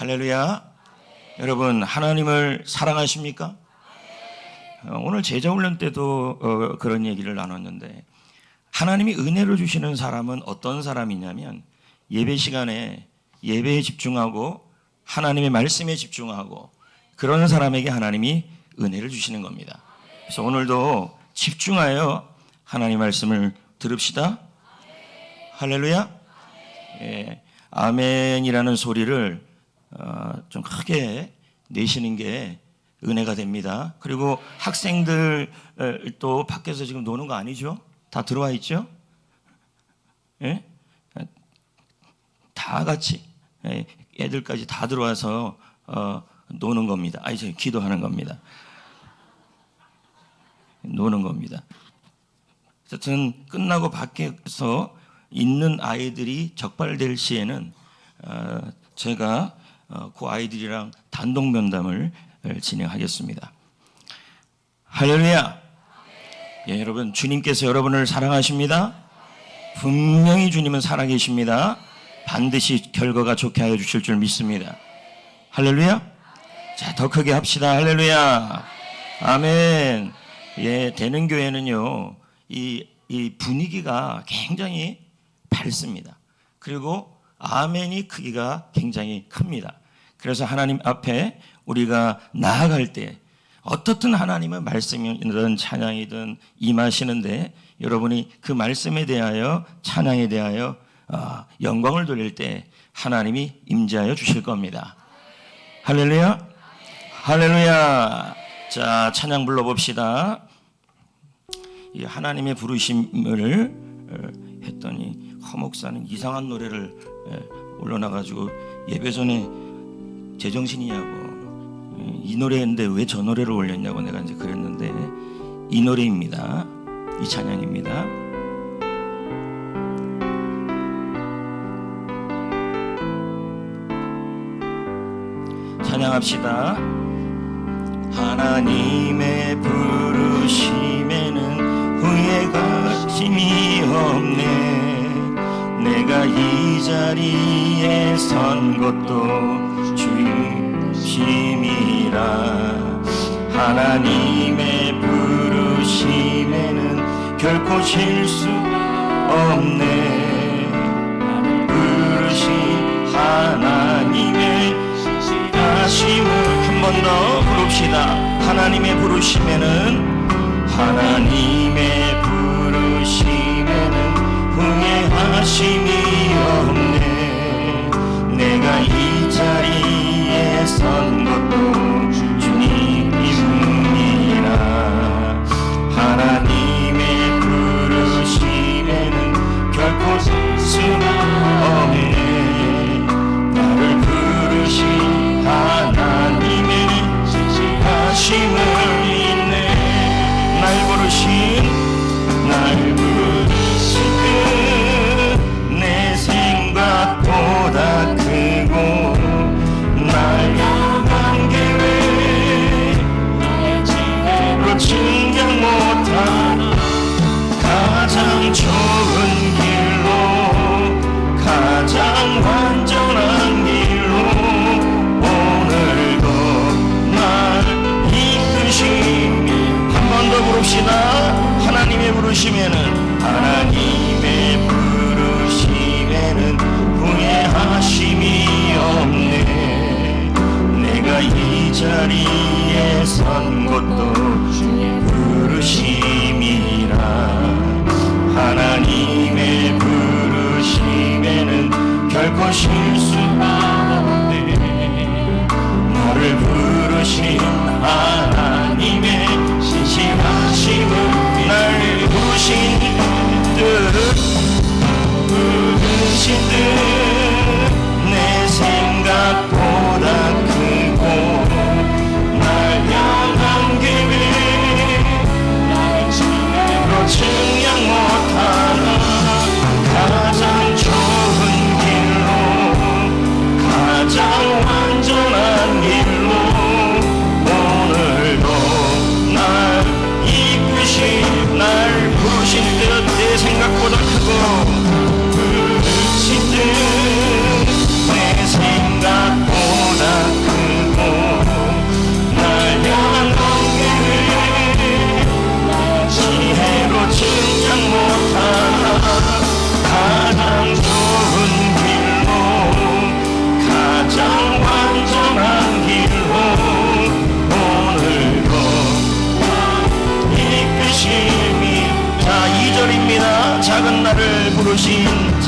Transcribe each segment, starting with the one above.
할렐루야. 여러분, 하나님을 사랑하십니까? 오늘 제자훈련 때도 그런 얘기를 나눴는데, 하나님이 은혜를 주시는 사람은 어떤 사람이냐면 예배 시간에 예배에 집중하고 하나님의 말씀에 집중하고 그런 사람에게 하나님이 은혜를 주시는 겁니다. 그래서 오늘도 집중하여 하나님 말씀을 들읍시다. 할렐루야. 예, 아멘이라는 소리를 좀 크게 내시는 게 은혜가 됩니다. 그리고 학생들 또 밖에서 지금 노는 거 아니죠? 다 들어와 있죠? 예? 다 같이 애들까지 다 들어와서 노는 겁니다. 아니, 저희 기도하는 겁니다. 노는 겁니다. 어쨌든 끝나고 밖에서 있는 아이들이 적발될 시에는 제가 그 아이들이랑 단독 면담을 진행하겠습니다. 할렐루야. 예, 여러분, 주님께서 여러분을 사랑하십니다. 분명히 주님은 살아계십니다. 반드시 결과가 좋게 하여 주실 줄 믿습니다. 할렐루야. 자, 더 크게 합시다. 할렐루야. 아멘. 예, 대능교회는요, 이 분위기가 굉장히 밝습니다. 그리고 아멘이 크기가 굉장히 큽니다. 그래서 하나님 앞에 우리가 나아갈 때 어떻든 하나님의 말씀이든 찬양이든 임하시는데, 여러분이 그 말씀에 대하여 찬양에 대하여 영광을 돌릴 때 하나님이 임재하여 주실 겁니다. 할렐루야. 할렐루야. 자, 찬양 불러봅시다. 이 하나님의 부르심을 했더니 허목사는 이상한 노래를 올려놔가지고 예배 전에 제정신이냐고, 이 노래인데 왜 저 노래를 올렸냐고 내가 이제 그랬는데, 이 노래입니다. 이 찬양입니다. 찬양합시다. 하나님의 부르심에는 후회가 심이 없네. 내가 이 자리에 선 것도 주심이라. 하나님의 부르심에는 결코 실수 없네. 나를 부르신 하나님의 하심을 한 번 더 부릅시다. 하나님의 부르심에는, 하나님의 부르심에는 후회하심이 없네. 내가 이 자리에 선 것도 주님 이분이라. 하나님의 부르심에는 결코 실수가 없네. 나를 부르신 하나님의 하심을 믿네. 날 부르신 내 생각보다 크고 날 향한 계획 나로 증명 못한 가장 좋은 길로, 가장 완전한 길로 오늘도 날 이끄시니. 한 번 더 부릅시다. 하나님의 부르심에는, 하나님의 부르심에는 후회하심이 없네. 내가 이 자리에 선 것도 주의 부르심이라. 하나님의 부르심에는 결코 실수가 없네. 나를 부르신 하나님의 신실하심을, 날 부르신 뜻, 부르신 뜻 내 생각보다 크고 날 향한 계획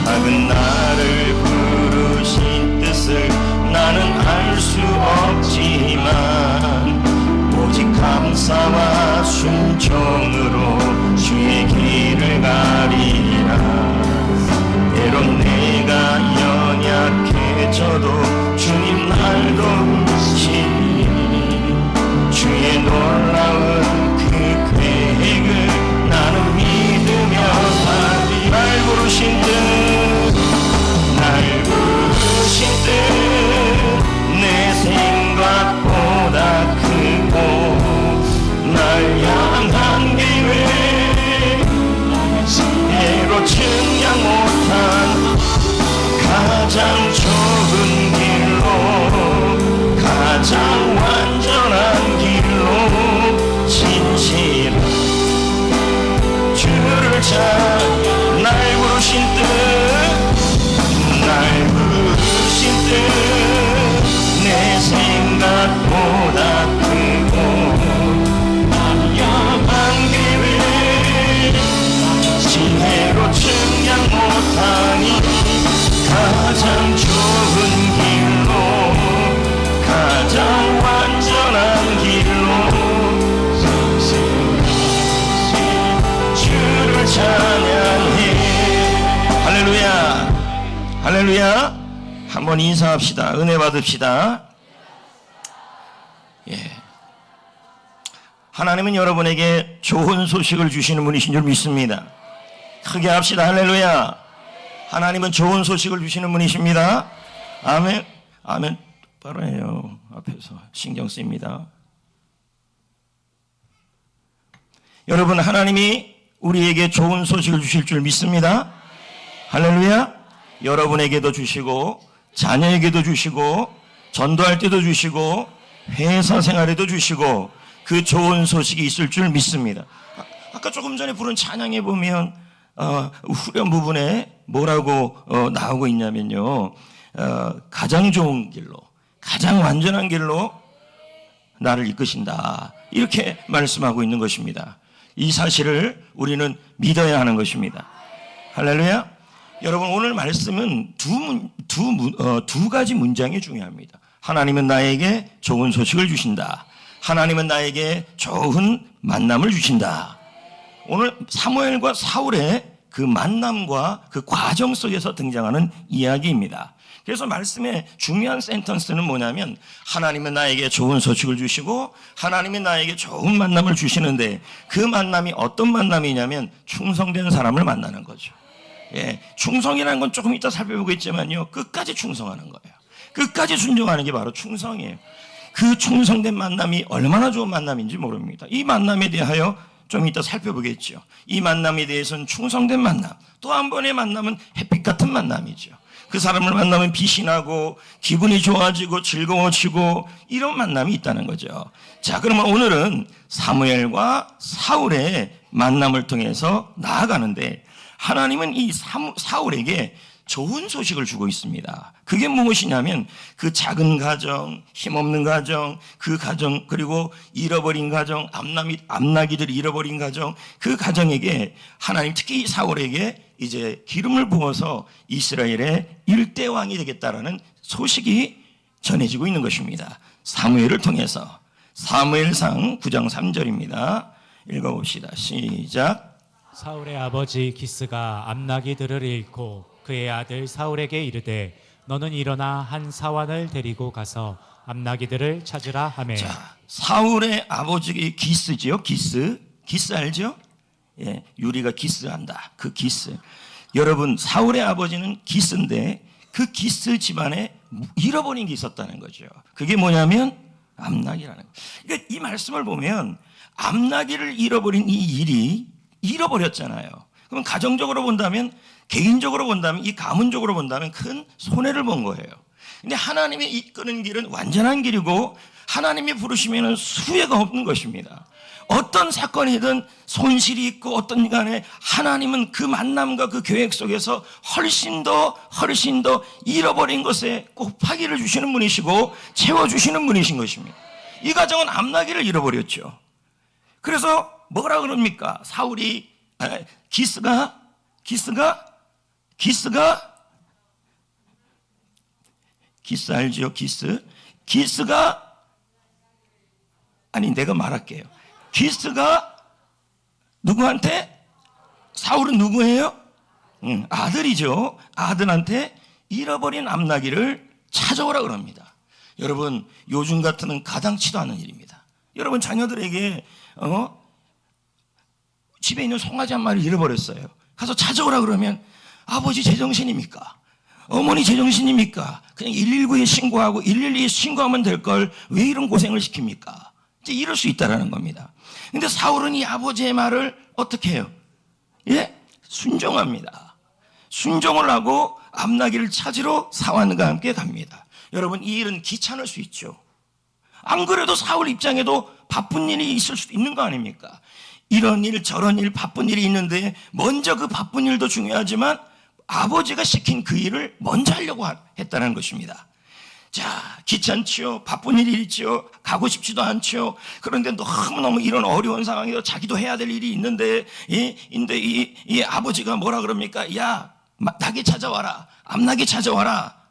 작은 나를 부르신 뜻을 나는 알 수 없지만 오직 감사와 순종으로 주의 길을 가리라. 때론 내가 연약해져도 주님 날 도우시니 주의 놀라운 그 계획을 나는 믿으며 살리. 날 부르신 뜻 내 생각보다 크고 날 향한 계획 예로 측량 못한 가장 좁은 길로 가장 완전한 길로 진실한 주를 찾아 날 부르신 뜻 내 생각보다 크고 날 향한 계획 지혜로 측량 못하니 가장 좁은 길로 가장 완전한 길로 주를 찬양해. 할렐루야, 할렐루야. 한번 인사합시다. 은혜 받읍시다. 예. 하나님은 여러분에게 좋은 소식을 주시는 분이신 줄 믿습니다. 크게 합시다. 할렐루야. 하나님은 좋은 소식을 주시는 분이십니다. 아멘. 아멘. 똑바로 해요. 앞에서 신경 쓰입니다. 여러분, 하나님이 우리에게 좋은 소식을 주실 줄 믿습니다. 할렐루야. 여러분에게도 주시고 자녀에게도 주시고 전도할 때도 주시고 회사 생활에도 주시고 그 좋은 소식이 있을 줄 믿습니다. 아까 조금 전에 부른 찬양에 보면 후렴 부분에 뭐라고 나오고 있냐면요, 가장 좋은 길로 가장 완전한 길로 나를 이끄신다, 이렇게 말씀하고 있는 것입니다. 이 사실을 우리는 믿어야 하는 것입니다. 할렐루야. 여러분, 오늘 말씀은 두 가지 문장이 중요합니다. 하나님은 나에게 좋은 소식을 주신다. 하나님은 나에게 좋은 만남을 주신다. 오늘 사무엘과 사울의 그 만남과 그 과정 속에서 등장하는 이야기입니다. 그래서 말씀의 중요한 센턴스는 뭐냐면, 하나님은 나에게 좋은 소식을 주시고 하나님이 나에게 좋은 만남을 주시는데, 그 만남이 어떤 만남이냐면 충성된 사람을 만나는 거죠. 예, 충성이라는 건 조금 이따 살펴보겠지만요, 끝까지 충성하는 거예요. 끝까지 순종하는 게 바로 충성이에요. 그 충성된 만남이 얼마나 좋은 만남인지 모릅니다. 이 만남에 대하여 좀 이따 살펴보겠죠. 이 만남에 대해서는 충성된 만남, 또 한 번의 만남은 햇빛 같은 만남이죠. 그 사람을 만나면 빛이 나고 기분이 좋아지고 즐거워지고 이런 만남이 있다는 거죠. 자, 그러면 오늘은 사무엘과 사울의 만남을 통해서 나아가는데, 하나님은 이 사울에게 좋은 소식을 주고 있습니다. 그게 무엇이냐면, 그 작은 가정, 힘없는 가정, 그 가정, 그리고 잃어버린 가정, 암나기들이 잃어버린 가정, 그 가정에게 하나님, 특히 사울에게 이제 기름을 부어서 이스라엘의 일대왕이 되겠다라는 소식이 전해지고 있는 것입니다. 사무엘을 통해서. 사무엘상 9장 3절입니다. 읽어봅시다. 시작. 사울의 아버지 기스가 암나기들을 잃고 그의 아들 사울에게 이르되, 너는 일어나 한 사환을 데리고 가서 암나기들을 찾으라 하매. 자, 사울의 아버지 기스지요. 기스 알죠? 예, 유리가 기스한다. 그 기스. 여러분, 사울의 아버지는 기스인데 그 기스 집안에 잃어버린 게 있었다는 거죠. 그게 뭐냐면 암나기라는 거예요. 그러니까 이 말씀을 보면 암나기를 잃어버린 이 일이 잃어버렸잖아요. 그럼 가정적으로 본다면, 개인적으로 본다면, 이 가문적으로 본다면 큰 손해를 본 거예요. 근데 하나님이 이끄는 길은 완전한 길이고 하나님이 부르시면 수혜가 없는 것입니다. 어떤 사건이든 손실이 있고 어떤 간에 하나님은 그 만남과 그 계획 속에서 훨씬 더 잃어버린 것에 곱하기를 주시는 분이시고 채워주시는 분이신 것입니다. 이 가정은 암나기를 잃어버렸죠. 그래서 뭐라 그럽니까? 기스가 기스 알죠? 기스가 아니 내가 말할게요. 기스가 누구한테? 사울은 누구예요? 아들이죠. 아들한테 잃어버린 암나귀를 찾아오라 그럽니다. 여러분, 요즘 같으면 가당치도 않은 일입니다. 여러분, 자녀들에게 집에 있는 송아지 한 마리 잃어버렸어요. 가서 찾아오라 그러면 아버지 제정신입니까? 어머니 제정신입니까? 그냥 119에 신고하고 112에 신고하면 될 걸 왜 이런 고생을 시킵니까? 이제 이럴 수 있다라는 겁니다. 근데 사울은 이 아버지의 말을 어떻게 해요? 예? 순종합니다. 순종을 하고 암나귀를 찾으러 사환과 함께 갑니다. 여러분, 이 일은 귀찮을 수 있죠. 안 그래도 사울 입장에도 바쁜 일이 있을 수도 있는 거 아닙니까? 이런 일 저런 일 바쁜 일이 있는데 먼저 그 바쁜 일도 중요하지만 아버지가 시킨 그 일을 먼저 하려고 했다는 것입니다. 자, 귀찮지요. 바쁜 일이 있지요. 가고 싶지도 않지요. 그런데 너무너무 이런 어려운 상황에서 자기도 해야 될 일이 있는데, 이 아버지가 뭐라 그럽니까? 야, 나귀 찾아와라. 암나귀 찾아와라.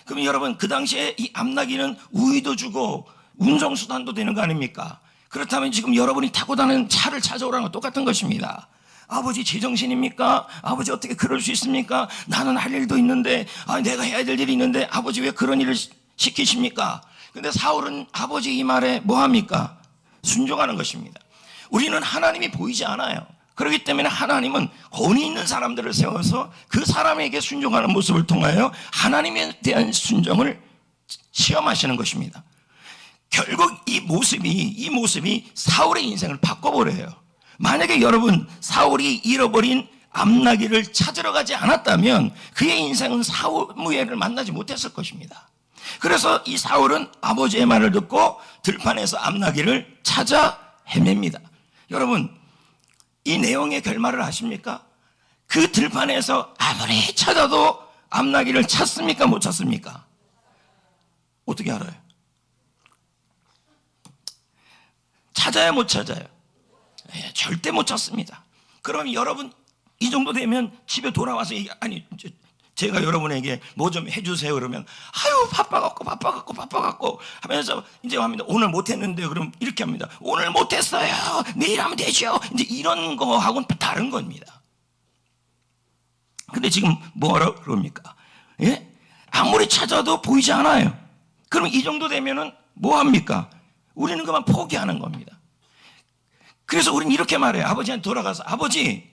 그럼 여러분, 그 당시에 이 암나귀는 우유도 주고 운송수단도 되는 거 아닙니까? 그렇다면 지금 여러분이 타고 다니는 차를 찾아오라는 건 똑같은 것입니다. 아버지 제정신입니까? 아버지 어떻게 그럴 수 있습니까? 나는 할 일도 있는데, 내가 해야 될 일이 있는데 아버지 왜 그런 일을 시키십니까? 근데 사울은 아버지 이 말에 뭐 합니까? 순종하는 것입니다. 우리는 하나님이 보이지 않아요. 그렇기 때문에 하나님은 권위 있는 사람들을 세워서 그 사람에게 순종하는 모습을 통하여 하나님에 대한 순종을 시험하시는 것입니다. 결국 이 모습이 사울의 인생을 바꿔버려요. 만약에 여러분 사울이 잃어버린 암나귀를 찾으러 가지 않았다면 그의 인생은 사무엘을 만나지 못했을 것입니다. 그래서 이 사울은 아버지의 말을 듣고 들판에서 암나귀를 찾아 헤맵니다. 여러분, 이 내용의 결말을 아십니까? 그 들판에서 아무리 찾아도 암나귀를 찾습니까? 못 찾습니까? 어떻게 알아요? 찾아야 못 찾아요? 절대 못 찾습니다. 그럼 여러분 이 정도 되면 집에 돌아와서 제가 여러분에게 뭐 좀 해주세요 그러면 아유 바빠갖고 하면서 이제 합니다. 오늘 못했는데 그럼 이렇게 합니다. 오늘 못했어요. 내일 하면 되죠. 이제 이런 거하고는 다른 겁니다. 근데 지금 뭐라 그럽니까? 예? 아무리 찾아도 보이지 않아요. 그럼 이 정도 되면은 뭐 합니까? 우리는 그만 포기하는 겁니다. 그래서 우리는 이렇게 말해요. 아버지한테 돌아가서 아버지,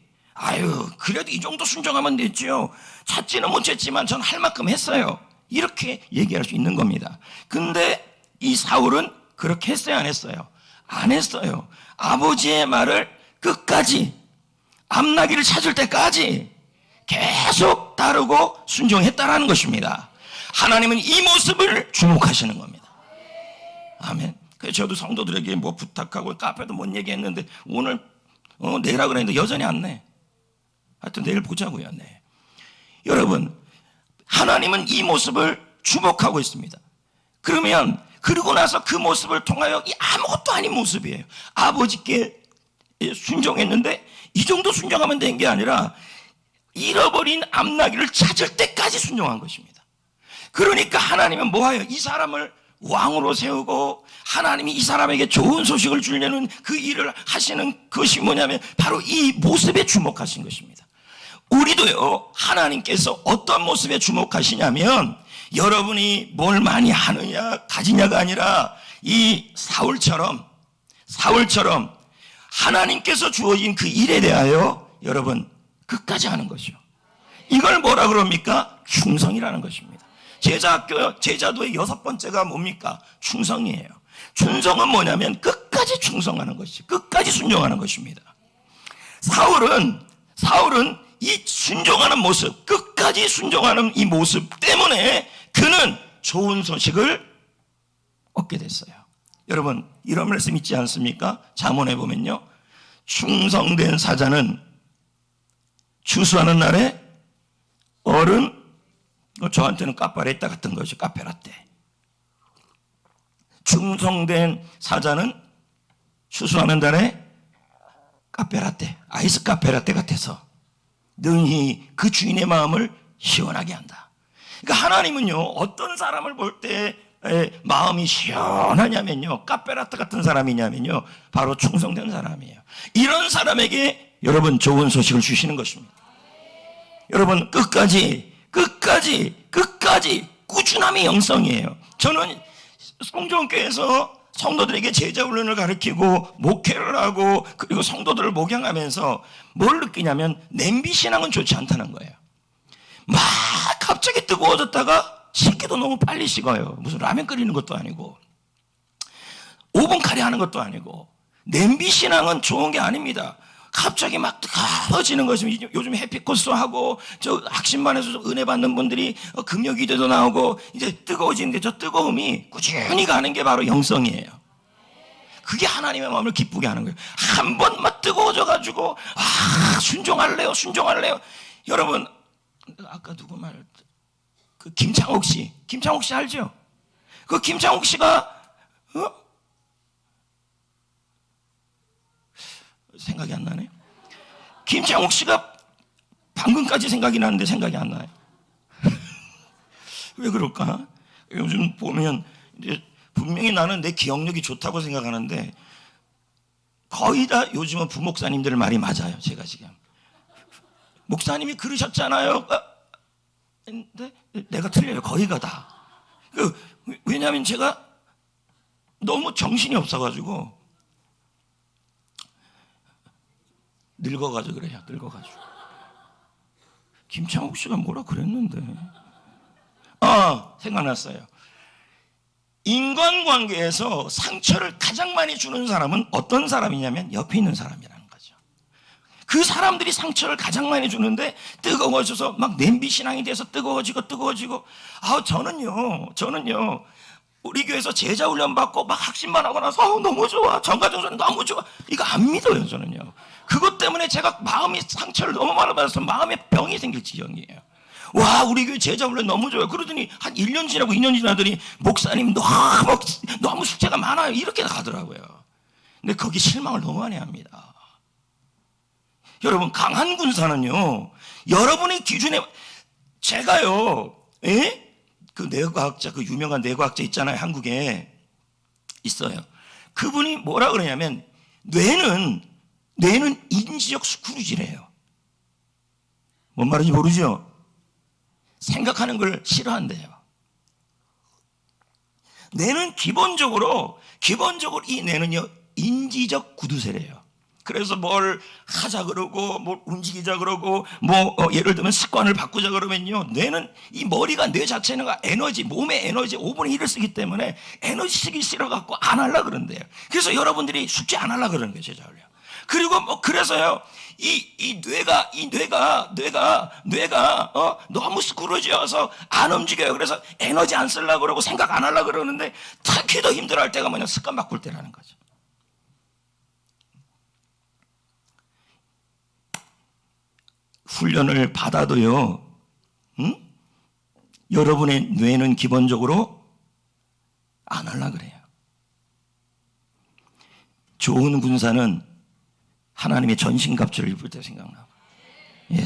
그래도 이 정도 순종하면 됐죠. 찾지는 못했지만 전 할 만큼 했어요. 이렇게 얘기할 수 있는 겁니다. 근데 이 사울은 그렇게 했어요, 안 했어요? 안 했어요. 아버지의 말을 끝까지, 암나귀를 찾을 때까지 계속 따르고 순종했다라는 것입니다. 하나님은 이 모습을 주목하시는 겁니다. 아멘. 그래서 저도 성도들에게 뭐 부탁하고 카페도 못 얘기했는데 오늘 내라 그랬는데 여전히 안 내. 하여튼 내일 보자고요. 네. 여러분, 하나님은 이 모습을 주목하고 있습니다. 그러면 그러고 나서 그 모습을 통하여 이 아무것도 아닌 모습이에요. 아버지께 순종했는데 이 정도 순종하면 된 게 아니라 잃어버린 암나귀를 찾을 때까지 순종한 것입니다. 그러니까 하나님은 뭐하여 이 사람을 왕으로 세우고 하나님이 이 사람에게 좋은 소식을 주려는 그 일을 하시는 것이 뭐냐면 바로 이 모습에 주목하신 것입니다. 우리도요, 하나님께서 어떤 모습에 주목하시냐면 여러분이 뭘 많이 하느냐 가지냐가 아니라 이 사울처럼 하나님께서 주어진 그 일에 대하여 여러분 끝까지 하는 것이요. 이걸 뭐라 그럽니까? 충성이라는 것입니다. 제자도의 6번째가 뭡니까? 충성이에요. 충성은 뭐냐면 끝까지 충성하는 것이, 끝까지 순종하는 것입니다. 사울은 이 순종하는 모습, 끝까지 순종하는 이 모습 때문에 그는 좋은 소식을 얻게 됐어요. 여러분, 이런 말씀 있지 않습니까? 잠언에 보면요, 충성된 사자는 추수하는 날에 어른, 저한테는 카페라떼 같은 것이 카페라떼. 충성된 사자는 추수하는 날에 카페라떼, 아이스 카페라떼 같아서 능히 그 주인의 마음을 시원하게 한다. 그러니까 하나님은요, 어떤 사람을 볼 때 마음이 시원하냐면요, 카페라트 같은 사람이냐면요, 바로 충성된 사람이에요. 이런 사람에게 여러분 좋은 소식을 주시는 것입니다. 여러분 끝까지 꾸준함이 영성이에요. 저는 성전교회에서 성도들에게 제자훈련을 가르치고 목회를 하고 그리고 성도들을 목양하면서 뭘 느끼냐면 냄비신앙은 좋지 않다는 거예요. 막 갑자기 뜨거워졌다가 식기도 너무 빨리 식어요. 무슨 라면 끓이는 것도 아니고 오븐 카레 하는 것도 아니고. 냄비신앙은 좋은 게 아닙니다. 갑자기 막 뜨거워지는 것이, 요즘 해피코스 하고 저 학신반에서 은혜 받는 분들이 금요기도도 나오고 이제 뜨거워지는데, 저 뜨거움이 꾸준히 가는 게 바로 영성이에요. 그게 하나님의 마음을 기쁘게 하는 거예요. 한 번만 뜨거워져 가지고 순종할래요. 여러분 아까 누구 말, 그 김창옥 씨 알죠? 그 김창옥 씨가 생각이 안 나네. 김창옥 씨가 방금까지 생각이 나는데 생각이 안 나요. 왜 그럴까? 요즘 보면 이제 분명히 나는 내 기억력이 좋다고 생각하는데 거의 다 요즘은 부목사님들 말이 맞아요. 제가 지금 목사님이 그러셨잖아요. 근데 내가 틀려요. 거의가 다. 왜냐하면 제가 너무 정신이 없어가지고, 늙어가지고 그래요. 김창욱 씨가 뭐라 그랬는데. 생각났어요. 인간관계에서 상처를 가장 많이 주는 사람은 어떤 사람이냐면 옆에 있는 사람이라는 거죠. 그 사람들이 상처를 가장 많이 주는데 뜨거워져서 막 냄비신앙이 돼서 뜨거워지고. 저는요 우리 교회에서 제자훈련 받고 막 학신만 하고 나서 너무 좋아, 정가정선 너무 좋아, 이거 안 믿어요. 저는요 그것 때문에 제가 마음이 상처를 너무 많이 받아서 마음에 병이 생길 지경이에요. 와, 우리 교회 제자훈련 너무 좋아요. 그러더니 한 1년 지나고 2년 지나더니 목사님 너무 숙제가 많아요, 이렇게 가더라고요. 근데 거기 실망을 너무 많이 합니다. 여러분, 강한 군사는요, 여러분의 기준에, 제가요, 그 뇌과학자, 그 유명한 뇌과학자 있잖아요. 한국에 있어요. 그분이 뭐라 그러냐면, 뇌는 인지적 스크루지래요. 뭔 말인지 모르죠? 생각하는 걸 싫어한대요. 뇌는 기본적으로 이 뇌는요, 인지적 구두쇠래요. 그래서 뭘 하자 그러고 뭘 움직이자 그러고 예를 들면 습관을 바꾸자 그러면요, 뇌는, 이 머리가, 뇌 자체는 에너지, 몸의 에너지 5분의 1을 쓰기 때문에 에너지 쓰기 싫어갖고 안 하려고 그런대요. 그래서 여러분들이 숙제 안 하려고 그러는 거예요, 제자훈련. 그리고 그래서요, 이 뇌가 너무 스크루지어서 안 움직여요. 그래서 에너지 안 쓰려고 그러고 생각 안 하려고 그러는데, 특히 더 힘들어할 때가 뭐냐, 습관 바꿀 때라는 거죠. 훈련을 받아도요, 여러분의 뇌는 기본적으로 안 하려고 그래요. 좋은 군사는 하나님의 전신갑주를 입을 때 생각나고,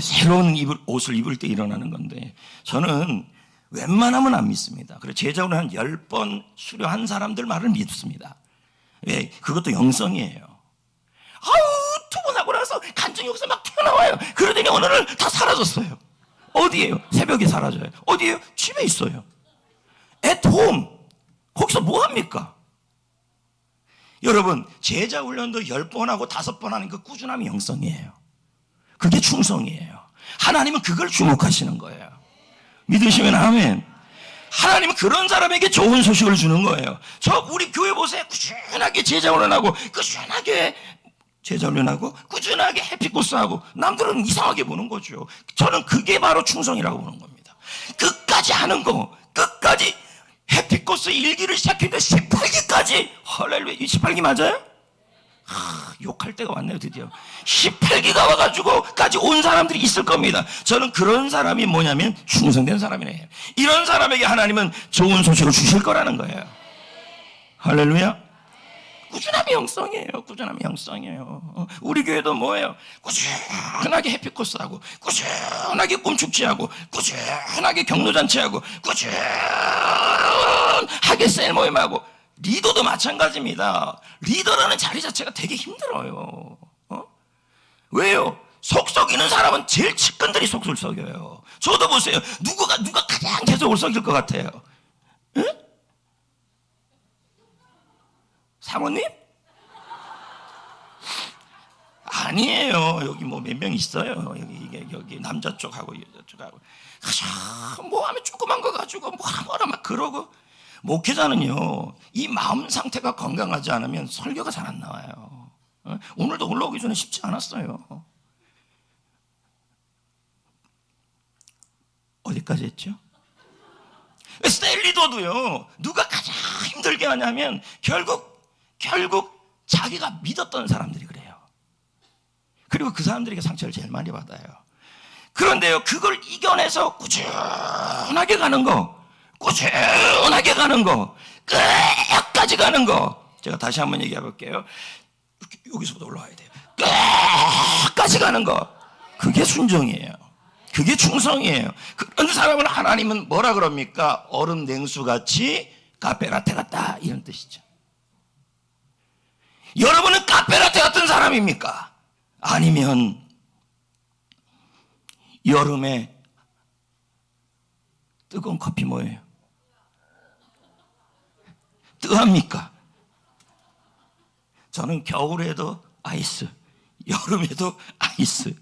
새로운 옷을 입을 때 일어나는 건데, 저는 웬만하면 안 믿습니다. 그래서 제자훈련 한 10번 수료한 사람들 말을 믿습니다. 왜? 그것도 영성이에요. 두 번 하고 나서 간증 역사 막 튀어나와요. 그러더니 어느 날 다 사라졌어요. 어디에요? 새벽에 사라져요. 어디에요? 집에 있어요. At home. 거기서 뭐 합니까? 여러분, 제자훈련도 10번 하고 5번 하는 그 꾸준함이 영성이에요. 그게 충성이에요. 하나님은 그걸 주목하시는 거예요. 믿으시면 아멘. 하나님은 그런 사람에게 좋은 소식을 주는 거예요. 우리 교회 보세요. 꾸준하게 제자훈련하고, 꾸준하게 제자훈련하고, 꾸준하게 해피코스하고, 남들은 이상하게 보는 거죠. 저는 그게 바로 충성이라고 보는 겁니다. 끝까지 하는 거, 끝까지. 해피코스 1기를 시작했는데 18기까지, 할렐루야. 18기 맞아요? 욕할 때가 왔네요. 드디어 18기가 와가지고까지 온 사람들이 있을 겁니다. 저는 그런 사람이 뭐냐면 충성된 사람이에요. 이런 사람에게 하나님은 좋은 소식을 주실 거라는 거예요. 할렐루야. 꾸준함이 영성이에요. 꾸준함이 영성이에요. 우리 교회도 뭐예요? 꾸준하게 해피코스하고, 꾸준하게 꿈축제하고, 꾸준하게 경로잔치하고, 꾸준하게 셀 모임하고. 리더도 마찬가지입니다. 리더라는 자리 자체가 되게 힘들어요. 왜요? 속 썩이는 사람은 제일 측근들이 속을 썩여요. 저도 보세요. 누가 가장 계속 썩일 것 같아요? 응? 사모님? 아니에요. 여기 뭐 몇 명 있어요. 여기 남자 쪽하고 여자 쪽하고. 뭐 하면 조그만 거 가지고 뭐라 막 그러고. 목회자는요, 이 마음 상태가 건강하지 않으면 설교가 잘 안 나와요. 오늘도 올라오기 전에 쉽지 않았어요. 어디까지 했죠? 셀리더도요, 누가 가장 힘들게 하냐면 결국 자기가 믿었던 사람들이 그래요. 그리고 그 사람들에게 상처를 제일 많이 받아요. 그런데요, 그걸 이겨내서 꾸준하게 가는 거, 끝까지 가는 거. 제가 다시 한번 얘기해 볼게요. 여기서부터 올라와야 돼요. 끝까지 가는 거. 그게 순종이에요. 그게 충성이에요. 그런 사람을 하나님은 뭐라 그럽니까? 얼음 냉수같이 카페라테 같다, 이런 뜻이죠. 여러분은 카페라테 같은 사람입니까? 아니면 여름에 뜨거운 커피 뭐예요? 뜨합니까? 저는 겨울에도 아이스, 여름에도 아이스.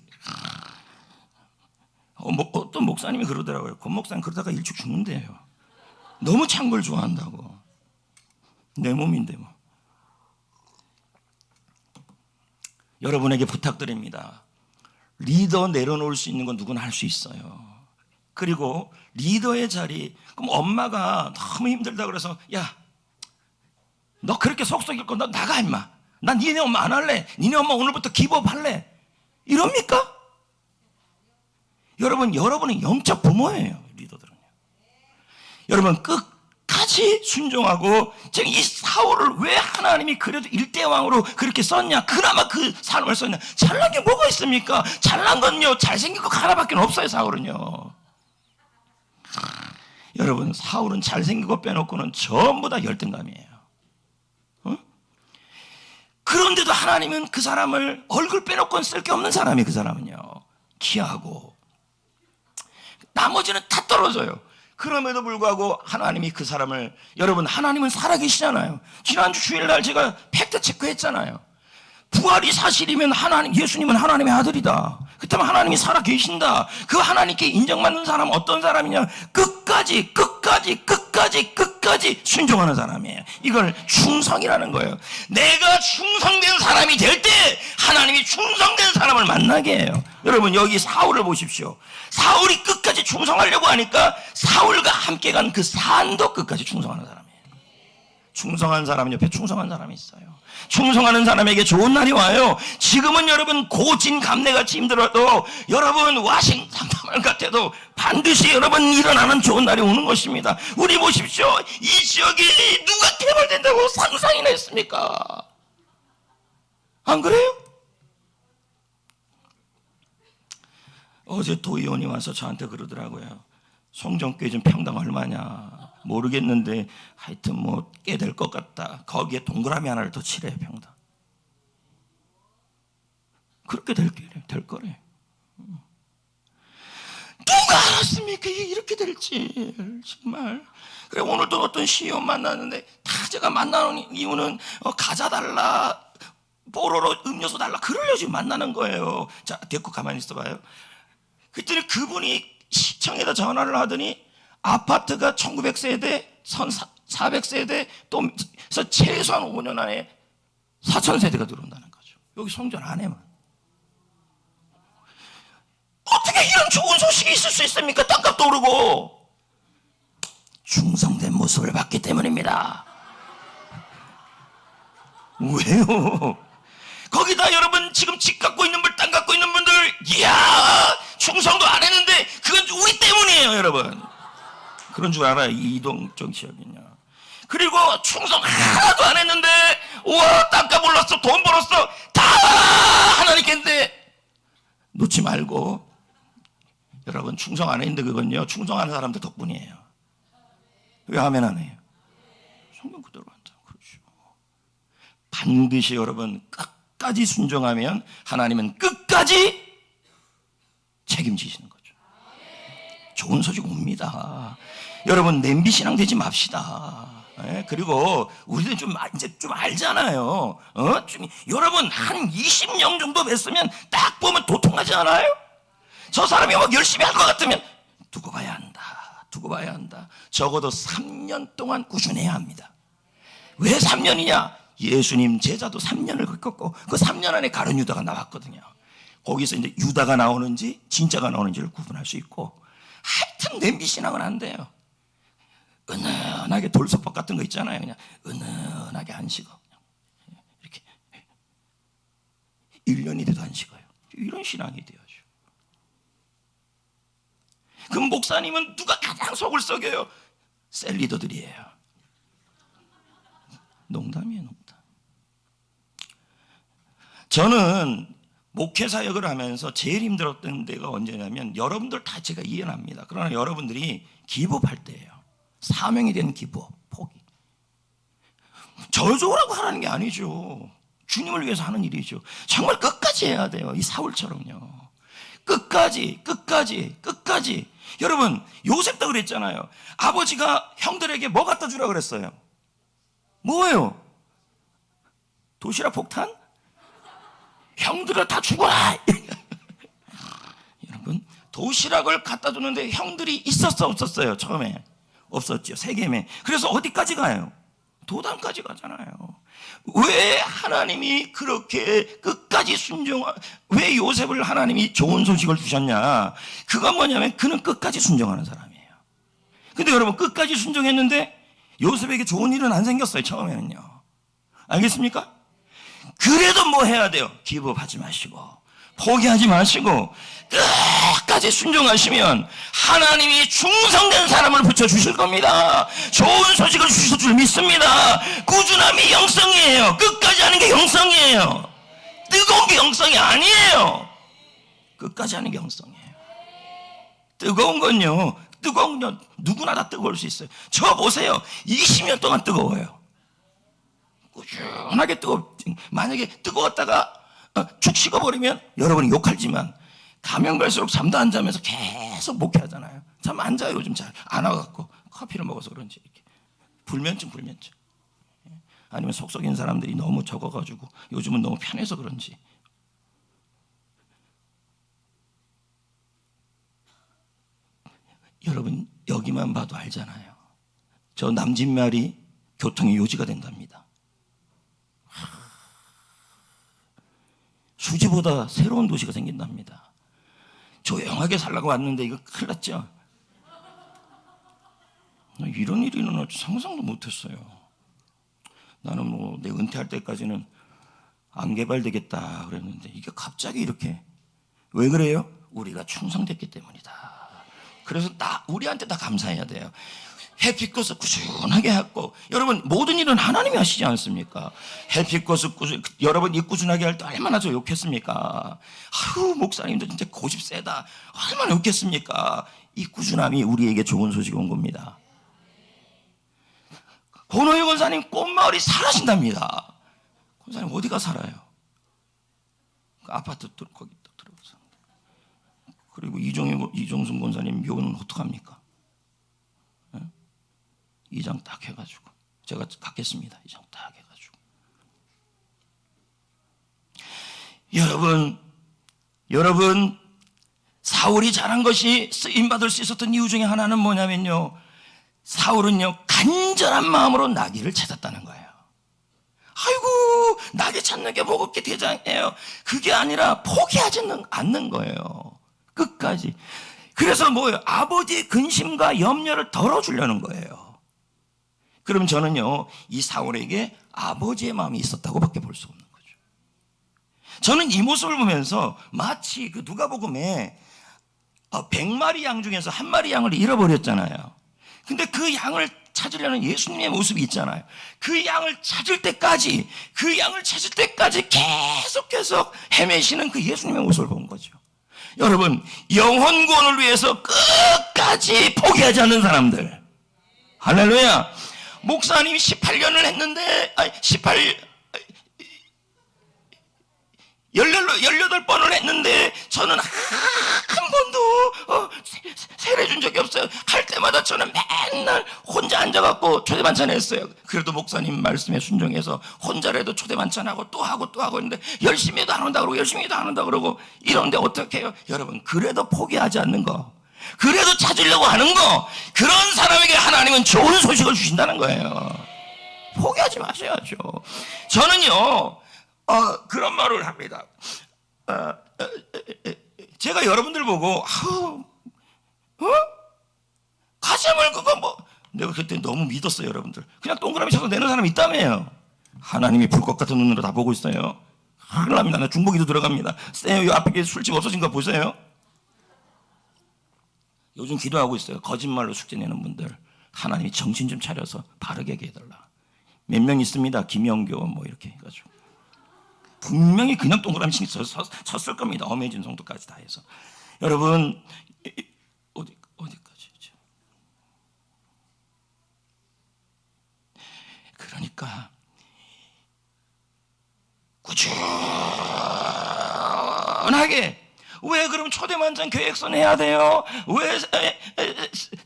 어떤 목사님이 그러더라고요. 권 목사님 그러다가 일찍 죽는데요. 너무 찬 걸 좋아한다고. 내 몸인데 뭐. 여러분에게 부탁드립니다. 리더 내려놓을 수 있는 건 누구나 할 수 있어요. 그리고 리더의 자리, 그럼 엄마가 너무 힘들다 그래서, 야, 너 그렇게 속 썩일 거 너 나가 임마. 난 니네 엄마 안 할래. 니네 엄마 오늘부터 기부업 할래. 이럽니까? 여러분은 영적 부모예요. 리더들은요. 여러분 끝까지 순종하고, 지금 이 사울을 왜 하나님이 그래도 일대왕으로 그렇게 썼냐? 그나마 그 사람을 썼냐? 잘난 게 뭐가 있습니까? 잘난 건요, 잘생긴 거 하나밖에 없어요. 사울은요. 여러분, 사울은 잘생긴 거 빼놓고는 전부 다 열등감이에요. 그런데도 하나님은 그 사람을 얼굴 빼놓고는 쓸 게 없는 사람이, 그 사람은요, 귀하고 나머지는 다 떨어져요. 그럼에도 불구하고 하나님이 그 사람을, 여러분, 하나님은 살아계시잖아요. 지난주 주일날 제가 팩트 체크했잖아요. 부활이 사실이면 예수님은 하나님의 아들이다. 그렇다면 하나님이 살아계신다. 그 하나님께 인정받는 사람은 어떤 사람이냐? 끝까지 순종하는 사람이에요. 이걸 충성이라는 거예요. 내가 충성된 사람이 될 때 하나님이 충성된 사람을 만나게 해요. 여러분, 여기 사울을 보십시오. 사울이 끝까지 충성하려고 하니까 사울과 함께 간 그 산도 끝까지 충성하는 사람이에요. 충성한 사람 옆에 충성한 사람이 있어요. 충성하는 사람에게 좋은 날이 와요. 지금은 여러분 고진 감내같이 힘들어도, 여러분 와싱턴 같아도 반드시 여러분 일어나는 좋은 날이 오는 것입니다. 우리 보십시오. 이 지역이 누가 개발된다고 상상이나 했습니까? 안 그래요? 어제 도의원이 와서 저한테 그러더라고요. 송정교회 좀 평당 얼마냐 모르겠는데 하여튼 뭐 꽤 될 것 같다. 거기에 동그라미 하나를 더 칠해요. 평당. 그렇게 될 거래. 누가 알았습니까? 이게 이렇게 될지. 정말. 그래, 오늘도 어떤 CEO 만났는데, 다 제가 만나는 이유는 과자 달라, 뽀로로 음료수 달라, 그러려고 지금 만나는 거예요. 자, 데리고 가만히 있어봐요. 그랬더니 그분이 시청에다 전화를 하더니 아파트가 1900세대, 1400세대, 또 최소한 5년 안에 4000세대가 들어온다는 거죠. 여기 송전 안에만. 어떻게 이런 좋은 소식이 있을 수 있습니까? 땅값도 오르고. 충성된 모습을 봤기 때문입니다. 왜요? 거기다 여러분 지금 집 갖고 있는 분, 땅 갖고 있는 분들, 이야, 충성도 안 했는데 그건 우리 때문이에요, 여러분. 그런 줄 알아요, 이 이동 쪽 지역은요. 그리고 충성 하나도 안 했는데 우와 땅값 올랐어, 돈 벌었어, 다 하나님께인데 놓지 말고. 여러분 충성 안 했는데 그건요 충성하는 사람들 덕분이에요. 왜 아멘 안 해요? 성경 그대로 한다. 그렇죠. 반드시 여러분 끝까지 순종하면 하나님은 끝까지 책임지시는 거죠. 좋은 소식 옵니다. 여러분 냄비 신앙 되지 맙시다. 그리고 우리는 이제 좀 알잖아요. 여러분 한 20년 정도 뵀으면 딱 보면 도통하지 않아요? 저 사람이 막 열심히 할 것 같으면 두고 봐야 한다. 두고 봐야 한다. 적어도 3년 동안 꾸준해야 합니다. 왜 3년이냐? 예수님 제자도 3년을 겪었고 그 3년 안에 가룟 유다가 나왔거든요. 거기서 이제 유다가 나오는지 진짜가 나오는지를 구분할 수 있고, 하여튼 냄비 신앙은 안 돼요. 은은하게 돌솥밥 같은 거 있잖아요. 그냥 은은하게 안 식어. 이렇게 1년이 돼도 안 식어요. 이런 신앙이 돼야죠. 그럼 목사님은 누가 가장 속을 썩여요? 셀리더들이에요. 농담이에요, 농담. 저는 목회 사역을 하면서 제일 힘들었던 데가 언제냐면, 여러분들 다 제가 이해는 합니다. 그러나 여러분들이 기법할 때예요. 사명이 된 기법, 포기. 저조라고 하라는 게 아니죠. 주님을 위해서 하는 일이죠. 정말 끝까지 해야 돼요. 이 사울처럼요. 끝까지. 여러분 요셉도 그랬잖아요. 아버지가 형들에게 뭐 갖다 주라 그랬어요? 뭐예요? 도시락 폭탄? 형들을 다 죽어라. 여러분 도시락을 갖다 줬는데 형들이 있었어 없었어요? 처음에 없었죠. 세겜에. 그래서 어디까지 가요? 도단까지 가잖아요. 왜 하나님이 그렇게 끝까지 왜 요셉을 하나님이 좋은 소식을 주셨냐? 그건 뭐냐면 그는 끝까지 순종하는 사람이에요. 근데 여러분 끝까지 순종했는데 요셉에게 좋은 일은 안 생겼어요. 처음에는요. 알겠습니까? 그래도 뭐 해야 돼요? 기법하지 마시고 포기하지 마시고 끝까지 순종하시면 하나님이 충성된 사람을 붙여주실 겁니다. 좋은 소식을 주실 줄 믿습니다. 꾸준함이 영성이에요. 끝까지 하는 게 영성이에요. 뜨거운 게 영성이 아니에요. 끝까지 하는 게 영성이에요. 뜨거운 건요, 누구나 다 뜨거울 수 있어요. 저 보세요. 20년 동안 뜨거워요. 꾸준하게 만약에 뜨거웠다가 축 식어버리면 여러분이 욕하지만 가면 갈수록 잠도 안 자면서 계속 목회하잖아요. 잠 안 자요. 요즘 잘 안 와갖고 커피를 먹어서 그런지 이렇게 불면증. 아니면 속 썩인 사람들이 너무 적어가지고 요즘은 너무 편해서 그런지. 여러분 여기만 봐도 알잖아요. 저 남진말이 교통의 요지가 된답니다. 수지보다 새로운 도시가 생긴답니다. 조용하게 살라고 왔는데 이거 큰일 났죠. 이런 일이 일어날 줄 상상도 못했어요. 나는 뭐 내 은퇴할 때까지는 안 개발되겠다 그랬는데 이게 갑자기 이렇게. 왜 그래요? 우리가 충성됐기 때문이다. 그래서 우리한테 다 감사해야 돼요. 햇빛꽃을 꾸준하게 했고, 여러분 모든 일은 하나님이 하시지 않습니까? 햇빛꽃을 여러분 이 꾸준하게 할 때 얼마나 저 욕했습니까? 아유 목사님도 진짜 고집 세다, 얼마나 욕했습니까? 이 꾸준함이 우리에게 좋은 소식이 온 겁니다. 권호영 권사님 꽃마을이 사라진답니다. 권사님 어디가 살아요? 그 아파트 거기 들어가서. 그리고 이종순 권사님 묘는 어떡합니까? 이장 딱 해가지고 제가 갖겠습니다. 이장 딱 해가지고. 여러분 사울이 잘한 것이 쓰임받을 수 있었던 이유 중에 하나는 뭐냐면요, 사울은요 간절한 마음으로 나귀를 찾았다는 거예요. 아이고 나귀 찾는 게 뭐겠게 대장이에요. 그게 아니라 포기하지 않는 거예요. 끝까지. 그래서 뭐예요? 아버지의 근심과 염려를 덜어주려는 거예요. 그럼 저는요 이 사울에게 아버지의 마음이 있었다고밖에 볼 수 없는 거죠. 저는 이 모습을 보면서 마치 그 누가복음에 100마리 양 중에서 한 마리 양을 잃어버렸잖아요. 근데 그 양을 찾으려는 예수님의 모습이 있잖아요. 그 양을 찾을 때까지 계속 헤매시는 그 예수님의 모습을 본 거죠. 여러분, 영혼 구원을 위해서 끝까지 포기하지 않는 사람들. 할렐루야. 목사님이 18년을 했는데 18번을 했는데 저는 한 번도 세례 준 적이 없어요. 할 때마다 저는 맨날 혼자 앉아갖고 초대 반찬 했어요. 그래도 목사님 말씀에 순종해서 혼자라도 초대 반찬하고 또 하고 했는데 열심히 해도 안 한다 그러고 이런데 어떻게 해요? 여러분, 그래도 포기하지 않는 거, 그래도 찾으려고 하는 거, 그런 사람에게 하나님은 좋은 소식을 주신다는 거예요. 포기하지 마셔야죠. 저는요 그런 말을 합니다. 제가 여러분들 보고 가자말 그거 내가 그때 너무 믿었어요. 여러분들 그냥 동그라미 쳐서 내는 사람이 있다며요. 하나님이 불꽃 같은 눈으로 다 보고 있어요. 큰일 납니다. 나 중보기도 들어갑니다. 쌤, 이 앞에 술집 없어진 거 보세요. 요즘 기도하고 있어요. 거짓말로 숙제 내는 분들 하나님이 정신 좀 차려서 바르게 얘기해 달라. 몇 명 있습니다. 김영교 이렇게 해가지고 분명히 그냥 동그라미 쳤을 겁니다. 어메이징 성도까지 다 해서. 여러분, 어디까지? 그러니까 꾸준하게, 왜 그럼 초대만찬 계획서 내야 돼요? 왜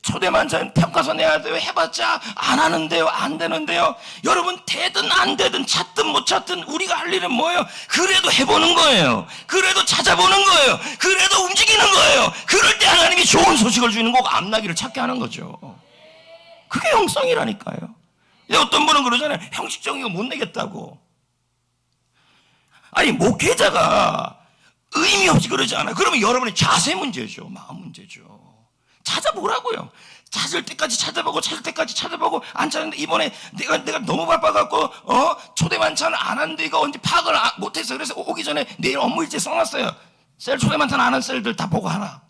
초대만찬 평가서 내야 돼요? 해봤자 안 하는데요, 안 되는데요. 여러분, 되든 안 되든 찾든 못 찾든 우리가 할 일은 뭐예요? 그래도 해보는 거예요. 그래도 찾아보는 거예요. 그래도 움직이는 거예요. 그럴 때 하나님이 좋은 소식을 주는 거고 앞나기를 찾게 하는 거죠. 그게 영성이라니까요. 어떤 분은 그러잖아요. 형식적인 거 못 내겠다고. 아니, 목회자가 의미 없이 그러지 않아요. 그러면 여러분의 자세 문제죠. 마음 문제죠. 찾아보라고요. 찾을 때까지 찾아보고 안 찾는데 이번에 내가 너무 바빠갖고 초대 만찬을 안 하는데 이거 언제 파악을 못해서 그래서 오기 전에 내일 업무 일지 써놨어요. 셀 초대 만찬 안 한 셀들 다 보고 하나.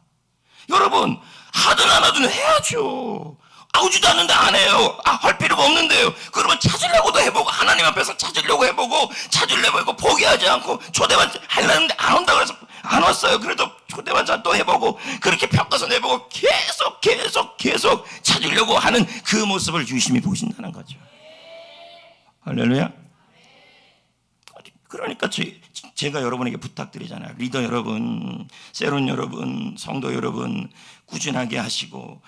여러분, 하든 안 하든 해야죠. 오지도 않는데 안 해요. 할 필요가 없는데요. 그러면 찾으려고도 해보고, 하나님 앞에서 찾으려고 해보고 포기하지 않고 초대반찬 하려는데 안 온다고 해서 안 왔어요. 그래도 초대반찬 또 해보고 그렇게 평가서 내보고 계속 찾으려고 하는 그 모습을 유심히 보신다는 거죠. 할렐루야. 그러니까 제가 여러분에게 부탁드리잖아요. 리더 여러분, 세론 여러분, 성도 여러분, 꾸준하게 하시고,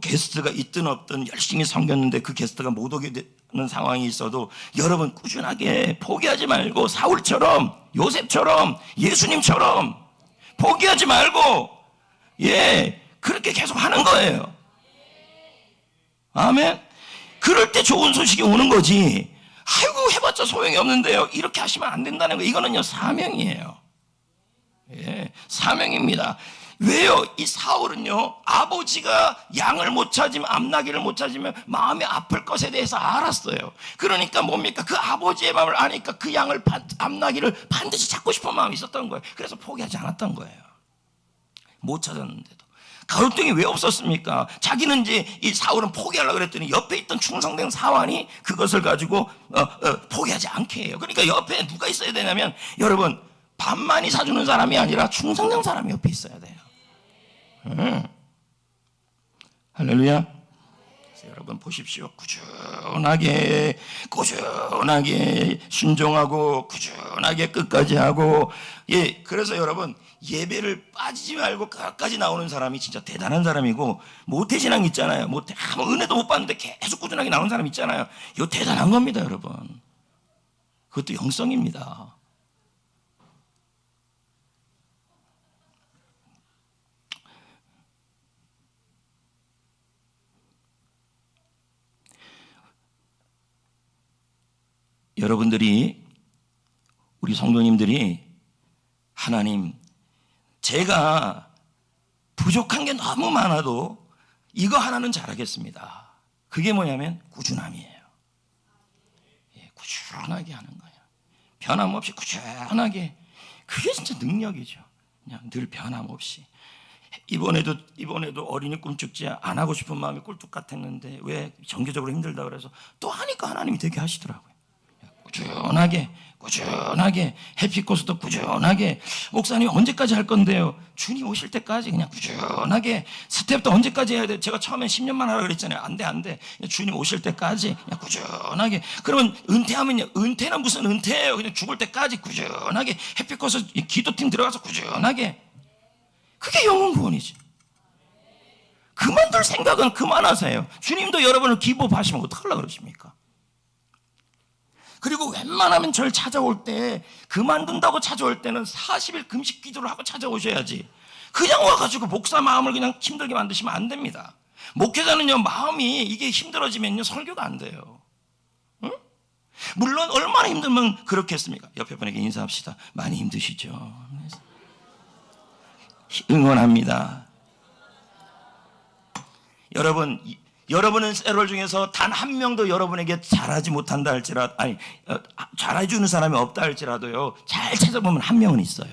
게스트가 있든 없든 열심히 섬겼는데 그 게스트가 못 오게 되는 상황이 있어도 여러분 꾸준하게 포기하지 말고, 사울처럼, 요셉처럼, 예수님처럼 포기하지 말고 그렇게 계속 하는 거예요. 아멘. 그럴 때 좋은 소식이 오는 거지. 아이고, 해봤자 소용이 없는데요, 이렇게 하시면 안 된다는 거. 이거는요, 사명이에요. 사명입니다. 왜요? 이 사울은요, 아버지가 양을 못 찾으면, 암나기를 못 찾으면 마음이 아플 것에 대해서 알았어요. 그러니까 뭡니까? 그 아버지의 마음을 아니까 그 암나기를 반드시 찾고 싶은 마음이 있었던 거예요. 그래서 포기하지 않았던 거예요. 못 찾았는데도. 가로등이 왜 없었습니까? 자기는 이 사울은 포기하려고 그랬더니 옆에 있던 충성된 사환이 그것을 가지고 포기하지 않게 해요. 그러니까 옆에 누가 있어야 되냐면, 여러분, 밥 많이 사주는 사람이 아니라 충성된 사람이 옆에 있어야 돼요. 할렐루야. 그래서 여러분 보십시오. 꾸준하게 순종하고 꾸준하게 끝까지 하고, 그래서 여러분, 예배를 빠지지 말고 끝까지 나오는 사람이 진짜 대단한 사람이고, 모태신앙 있잖아요. 아무 은혜도 못 받는데 계속 꾸준하게 나오는 사람 있잖아요. 이거 대단한 겁니다, 여러분. 그것도 영성입니다. 여러분들이, 우리 성도님들이, 하나님, 제가 부족한 게 너무 많아도 이거 하나는 잘하겠습니다. 그게 뭐냐면 꾸준함이에요. 꾸준하게 하는 거예요. 변함없이 꾸준하게. 그게 진짜 능력이죠. 그냥 늘 변함없이. 이번에도 어린이 꿈축제 안 하고 싶은 마음이 꿀뚝 같았는데 왜 정기적으로 힘들다 그래서 또 하니까 하나님이 되게 하시더라고요. 꾸준하게 햇빛코스도 꾸준하게 목사님 언제까지 할 건데요? 주님 오실 때까지 그냥 꾸준하게 스텝도 언제까지 해야 돼? 제가 처음에 10년만 하라 그랬잖아요. 안 돼. 주님 오실 때까지 그냥 꾸준하게. 그러면 은퇴하면요, 은퇴는 무슨 은퇴예요? 그냥 죽을 때까지 꾸준하게 햇빛코스 기도팀 들어가서 꾸준하게. 그게 영혼 구원이지. 그만둘 생각은 그만하세요. 주님도 여러분을 기법하시면 어떡하려고 그러십니까? 그리고 웬만하면 절 찾아올 때, 그만둔다고 찾아올 때는 40일 금식 기도를 하고 찾아오셔야지. 그냥 와가지고 목사 마음을 그냥 힘들게 만드시면 안 됩니다. 목회자는요, 마음이 이게 힘들어지면요, 설교가 안 돼요. 응? 물론 얼마나 힘들면 그렇겠습니까? 옆에 분에게 인사합시다. 많이 힘드시죠? 응원합니다. 여러분은 세월 중에서 단 한 명도 여러분에게 잘하지 못한다 할지라도, 잘해주는 사람이 없다 할지라도요, 잘 찾아보면 한 명은 있어요.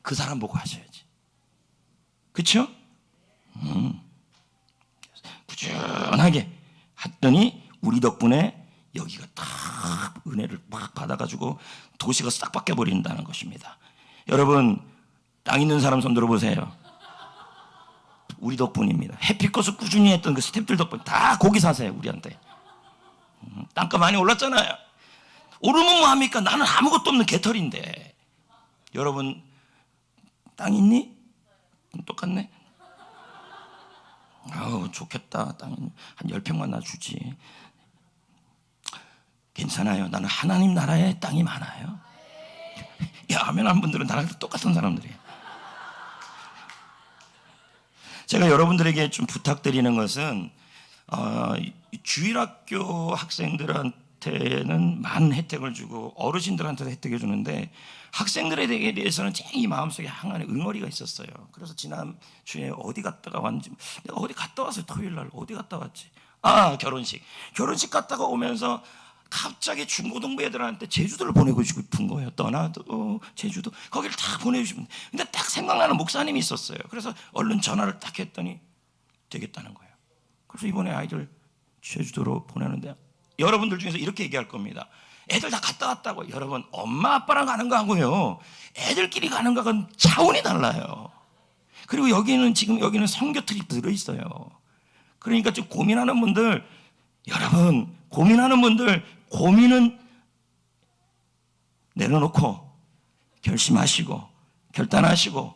그 사람 보고 하셔야지. 그렇죠? 꾸준하게 했더니 우리 덕분에 여기가 딱 은혜를 막 받아가지고 도시가 싹 바뀌어버린다는 것입니다. 여러분, 땅 있는 사람 손 들어보세요. 우리 덕분입니다. 햇빛것을 꾸준히 했던 그 스태프들 덕분 다 고기 사세요. 우리한테. 땅값 많이 올랐잖아요. 오르면 뭐합니까? 나는 아무것도 없는 개털인데. 여러분 땅 있니? 똑같네. 아우 좋겠다. 땅 한 10평만 놔주지. 괜찮아요. 나는 하나님 나라에 땅이 많아요. 야, 아멘 한 분들은 나랑 똑같은 사람들이에요. 제가 여러분들에게 좀 부탁드리는 것은 주일학교 학생들한테는 많은 혜택을 주고 어르신들한테도 혜택을 주는데 학생들에 대해서는 이 마음속에 항안에 응어리가 있었어요. 그래서 지난주에 어디 갔다가 왔는지, 내가 어디 갔다 왔어요. 토요일날 어디 갔다 왔지? 결혼식 갔다가 오면서 갑자기 중고등부 애들한테 제주도를 보내고 싶은 거예요. 떠나도 제주도 거기를 다 보내주시면. 근데 딱 생각나는 목사님이 있었어요. 그래서 얼른 전화를 딱 했더니 되겠다는 거예요. 그래서 이번에 아이들 제주도로 보내는데 여러분들 중에서 이렇게 얘기할 겁니다. 애들 다 갔다 왔다고. 여러분, 엄마 아빠랑 가는 거하고요, 애들끼리 가는 거하고는 차원이 달라요. 그리고 여기는 선교 트립도 들어있어요. 그러니까 좀 고민하는 분들, 여러분 고민은 내려놓고 결심하시고 결단하시고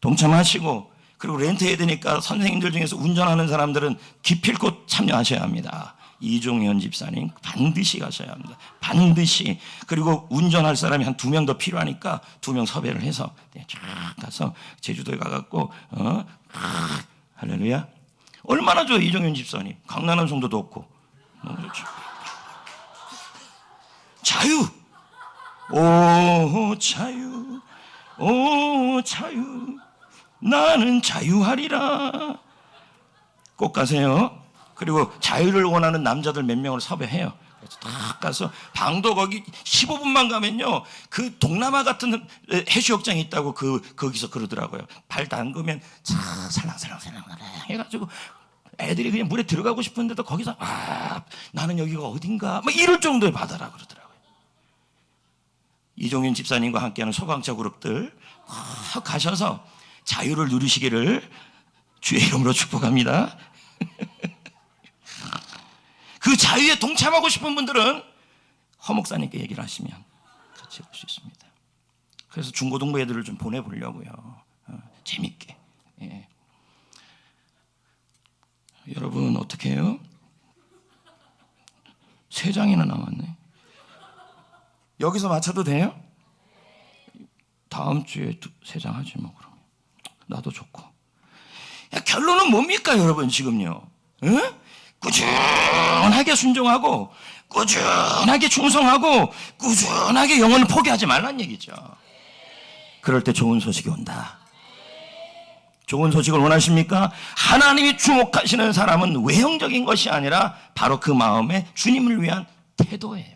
동참하시고, 그리고 렌트해야 되니까 선생님들 중에서 운전하는 사람들은 기필코 참여하셔야 합니다. 이종현 집사님 반드시 가셔야 합니다. 반드시. 그리고 운전할 사람이 한 2명 더 필요하니까 2명 섭외를 해서 쫙 가서 제주도에 가갖고 할렐루야. 얼마나 좋아요. 이종현 집사님 강남한 성도도 없고 너무 좋죠. 자유. 오 자유, 오 자유, 나는 자유하리라. 꼭 가세요. 그리고 자유를 원하는 남자들 몇 명을 섭외해요. 그래서 딱 가서 방도 거기 15분만 가면요, 그 동남아 같은 해수욕장이 있다고 거기서 그러더라고요. 발 담그면 살랑살랑 해가지고 애들이 그냥 물에 들어가고 싶은데도 거기서 나는 여기가 어딘가 막 이럴 정도의 바다라 그러더라고요. 이종윤 집사님과 함께하는 소방차 그룹들 가셔서 자유를 누리시기를 주의 이름으로 축복합니다. 그 자유에 동참하고 싶은 분들은 허 목사님께 얘기를 하시면 같이 볼 수 있습니다. 그래서 중고등부 애들을 좀 보내보려고요. 재밌게. 예. 여러분 어떻게 해요? 3장이나 남았네. 여기서 맞춰도 돼요? 다음 주에 3장 하지 뭐. 그럼 나도 좋고. 결론은 뭡니까 여러분? 지금요, 꾸준하게 순종하고 꾸준하게 충성하고 꾸준하게 영혼을 포기하지 말란 얘기죠. 그럴 때 좋은 소식이 온다. 좋은 소식을 원하십니까? 하나님이 주목하시는 사람은 외형적인 것이 아니라 바로 그 마음에 주님을 위한 태도예요.